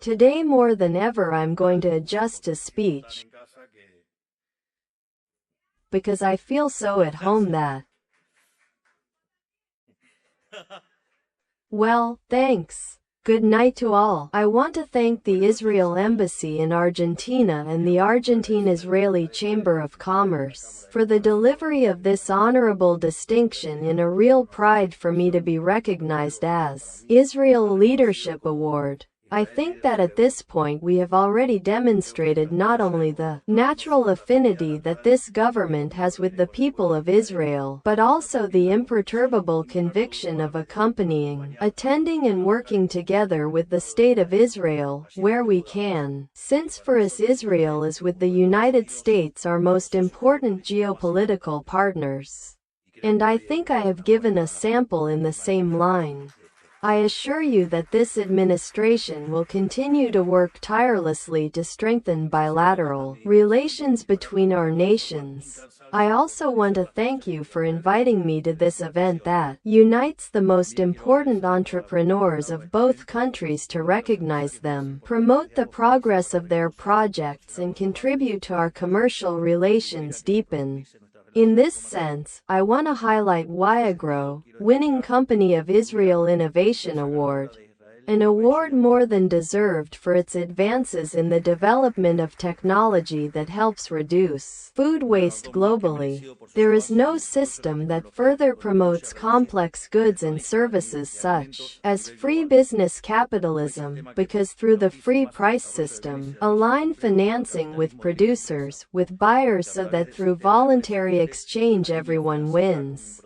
Today more than ever I'm going to adjust to speech, because I feel so at home that. Well, thanks. Good night to all. I want to thank the Israel Embassy in Argentina and the Argentine-Israeli Chamber of Commerce for the delivery of this honorable distinction, in a real pride for me to be recognized as Israel Leadership Award. I think that at this point we have already demonstrated not only the natural affinity that this government has with the people of Israel, but also the imperturbable conviction of accompanying, attending and working together with the State of Israel, where we can, since for us Israel is with the United States our most important geopolitical partners. And I think I have given a sample in the same line. I assure you that this administration will continue to work tirelessly to strengthen bilateral relations between our nations. I also want to thank you for inviting me to this event that unites the most important entrepreneurs of both countries to recognize them, promote the progress of their projects, and contribute to our commercial relations deepen. In this sense, I want to highlight Wyagro, winning Company of Israel Innovation Award, an award more than deserved for its advances in the development of technology that helps reduce food waste globally. There is no system that further promotes complex goods and services such as free business capitalism, because through the free price system, align financing with producers, with buyers, so that through voluntary exchange everyone wins.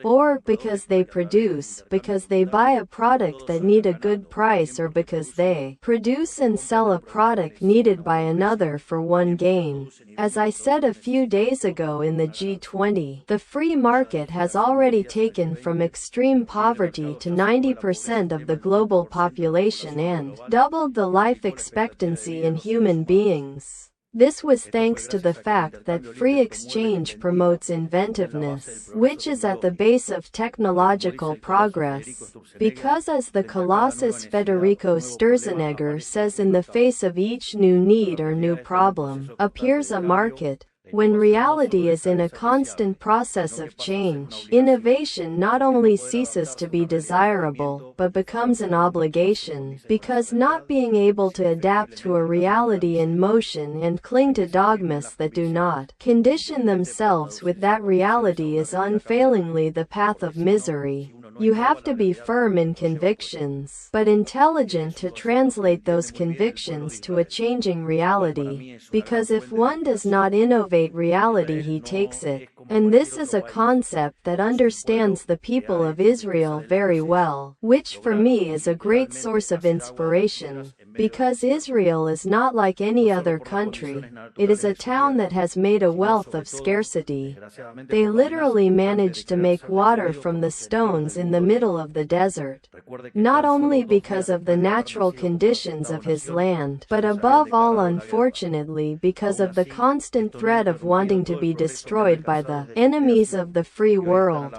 Or because they produce, because they buy a product that need a good price, or because they produce and sell a product needed by another for one gain. As I said a few days ago in the G20, the free market has already taken from extreme poverty to 90% of the global population and doubled the life expectancy in human beings. This was thanks to the fact that free exchange promotes inventiveness, which is at the base of technological progress. Because, as the colossus Federico Sturzenegger says, in the face of each new need or new problem, appears a market. When reality is in a constant process of change, innovation not only ceases to be desirable, but becomes an obligation, because not being able to adapt to a reality in motion and cling to dogmas that do not condition themselves with that reality is unfailingly the path of misery. You have to be firm in convictions, but intelligent to translate those convictions to a changing reality, because if one does not innovate reality, he takes it. And this is a concept that understands the people of Israel very well, which for me is a great source of inspiration. Because Israel is not like any other country. It is a town that has made a wealth of scarcity. They literally managed to make water from the stones in the middle of the desert. Not only because of the natural conditions of his land, but above all, unfortunately, because of the constant threat of wanting to be destroyed by the enemies of the free world.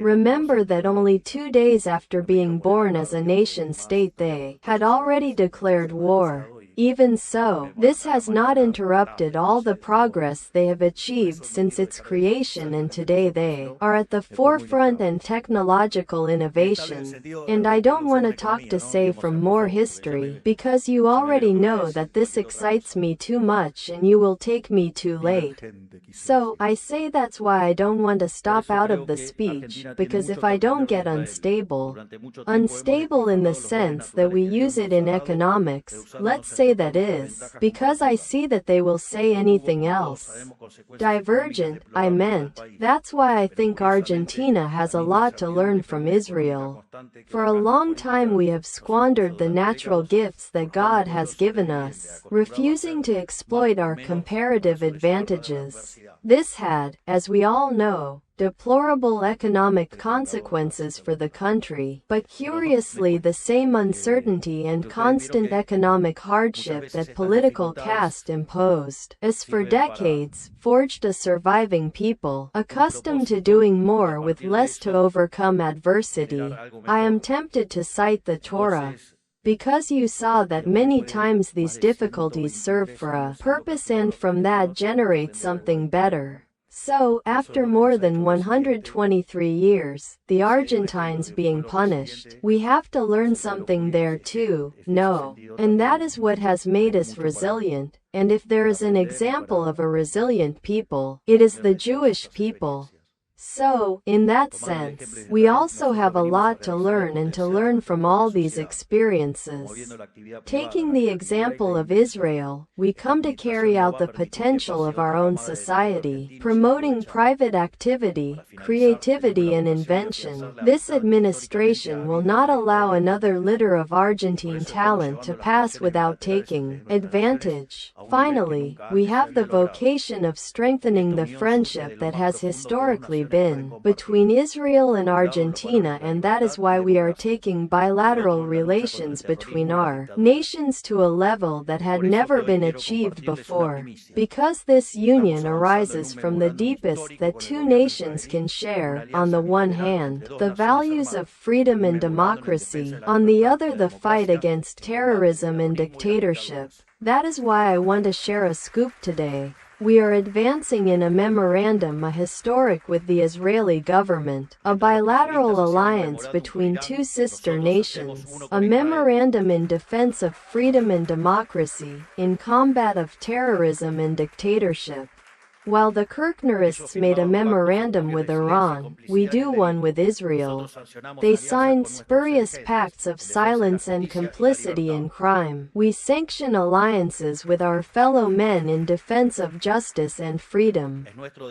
Remember that only 2 days after being born as a nation-state they had already declared war. Even so, this has not interrupted all the progress they have achieved since its creation, and today they are at the forefront in technological innovation. And I don't want to talk to say from more history, because you already know that this excites me too much and you will take me too late. So, I say that's why I don't want to stop out of the speech, because if I don't get unstable in the sense that we use it in economics, let's say that is, because I see that they will say anything else. Divergent, I meant. That's why I think Argentina has a lot to learn from Israel. For a long time we have squandered the natural gifts that God has given us, refusing to exploit our comparative advantages. This had, as we all know, deplorable economic consequences for the country, but curiously the same uncertainty and constant economic hardship that political caste imposed, as for decades, forged a surviving people, accustomed to doing more with less to overcome adversity. I am tempted to cite the Torah. because you saw that many times these difficulties serve for a purpose and from that generate something better. So, after more than 123 years, the Argentines being punished, we have to learn something there too, no? And that is what has made us resilient, and if there is an example of a resilient people, it is the Jewish people. So, in that sense, we also have a lot to learn and to learn from all these experiences. Taking the example of Israel, we come to carry out the potential of our own society, promoting private activity, creativity and invention. This administration will not allow another litter of Argentine talent to pass without taking advantage. Finally, we have the vocation of strengthening the friendship that has historically been between Israel and Argentina, and that is why we are taking bilateral relations between our nations to a level that had never been achieved before. Because this union arises from the deepest that two nations can share, on the one hand, the values of freedom and democracy, on the other the fight against terrorism and dictatorship. That is why I want to share a scoop today. We are advancing in a memorandum, a historic with the Israeli government, a bilateral alliance between two sister nations, a memorandum in defense of freedom and democracy, in combat of terrorism and dictatorship. While the Kirchnerists made a memorandum with Iran, we do one with Israel. They signed spurious pacts of silence and complicity in crime. We sanction alliances with our fellow men in defense of justice and freedom.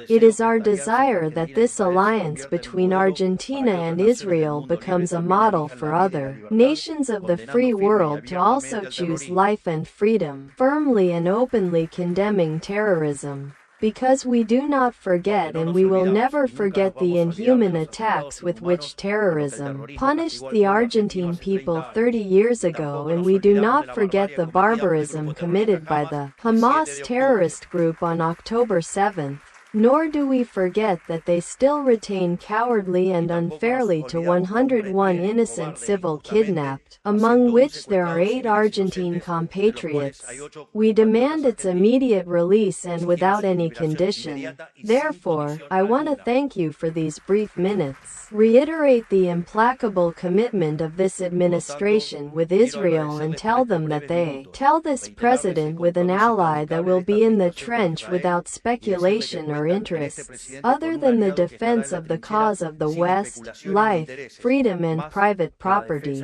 It is our desire that this alliance between Argentina and Israel becomes a model for other nations of the free world to also choose life and freedom, firmly and openly condemning terrorism. Because we do not forget and we will never forget the inhuman attacks with which terrorism punished the Argentine people 30 years ago, and we do not forget the barbarism committed by the Hamas terrorist group on October 7th. Nor do we forget that they still retain cowardly and unfairly to 101 innocent civil kidnapped, among which there are 8 Argentine compatriots. We demand its immediate release and without any condition. Therefore, I want to thank you for these brief minutes. Reiterate the implacable commitment of this administration with Israel and tell them that they tell this president with an ally that will be in the trench without speculation or interests, other than the defense of the cause of the West, life, freedom and private property.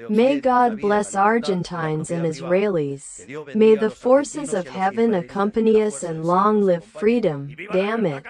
May God bless Argentines and Israelis. May the forces of heaven accompany us and long live freedom, damn it.